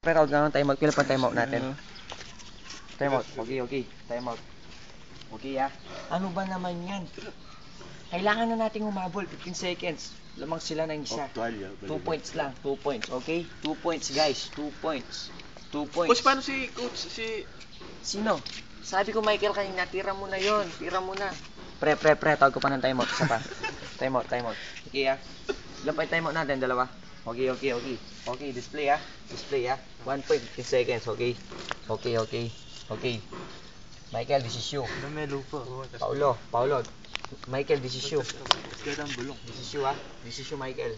Pero huwag naman timeout. Kailan pa timeout natin? Timeout. Okay. Timeout. Okay, Ano ba naman yan? Kailangan na nating umabol. 15 seconds. Lamang sila ng isa. 2 points lang. 2 points. Okay? 2 points, guys. 2 points. 2 points. Coach, paano si Coach? Sino? Sabi ko, Michael, kanina, tira mo na yon. Tira mo na. Pre. Tawag ko pa ng timeout. Isa pa. Timeout. Okay, Ilan pa yung timeout natin? Dalawa. Okay. Okay, display, Display, 1 point, 15 seconds. Okay. Michael, this is you. May lupa. Paulo. Michael, this is you. Kaya ang bulong. This is you, This is you, Michael.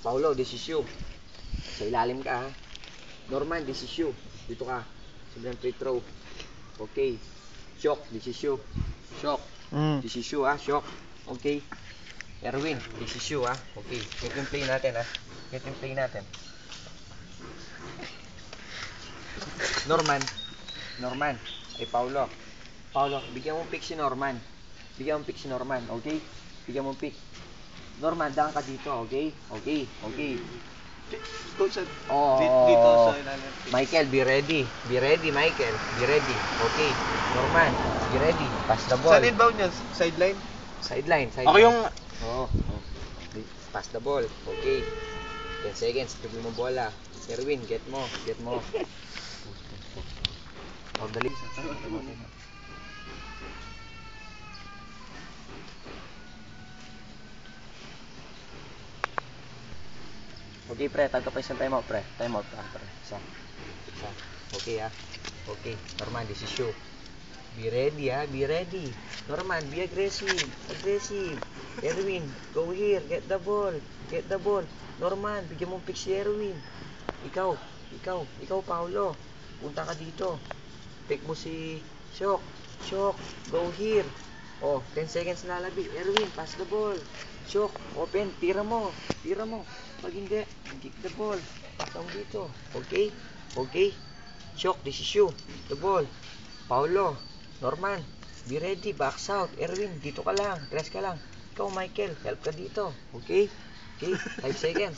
Paulo, this is you. Sa ilalim ka, Norman, this is you. Dito ka. Sobrang free throw. Okay. Shock, this is you. Shock. This is you, Shock. Okay. Erwin, this is you, Okay. Get yung play natin, Norman. Ay, Paulo, bigyan mo pick si Norman. Okay? Bigyan mo pick. Norman, daan ka dito, okay? Coach, Oo. dito sa ilalim. Michael, be ready, Michael. Be ready. Okay. Norman, be ready. Pass the ball. Saan inbound niya? Sideline? Sideline. Ako yung... Oo. Pass the ball. Okay. 10 seconds. Tuloy mo bola. Erwin, get mo. Dali. Okay, pre. Tagka pa isang timeout, pre. Timeout pa, pre. Isa. Okay, Okay. Norman, this is you. Be ready, Be ready. Norman, be aggressive. Erwin, go here. Get the ball. Norman, bigyan mong pick si Erwin. Ikaw, Paulo. Punta ka dito. Pick mo si Shock, go here. 10 seconds na labi. Erwin, pass the ball. Shock, open. Tira mo. Pag hindi, kick the ball. Tawag dito. Okay. Shock, this is you. The ball. Paulo, Norman, be ready. Backs out. Erwin, dito ka lang. Press ka lang. Ikaw, Michael, help ka dito. Okay. 5 seconds.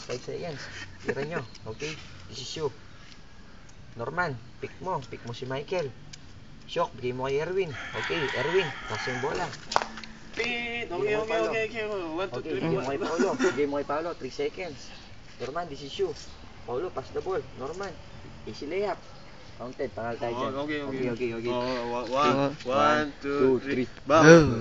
Tira nyo. Okay. This is you. Norman, pick mo si Michael. Shock, bigay mo kay Erwin. Okay, Erwin, pass yung bola. Okay. 1, 2, 3. Bigay mo kay Paulo. 3 seconds. Norman, this is you. Paulo, pass the ball. Norman, easy layup. Counted, pangal tayo dyan. Okay. Okay. 1, 2, 3. Bam!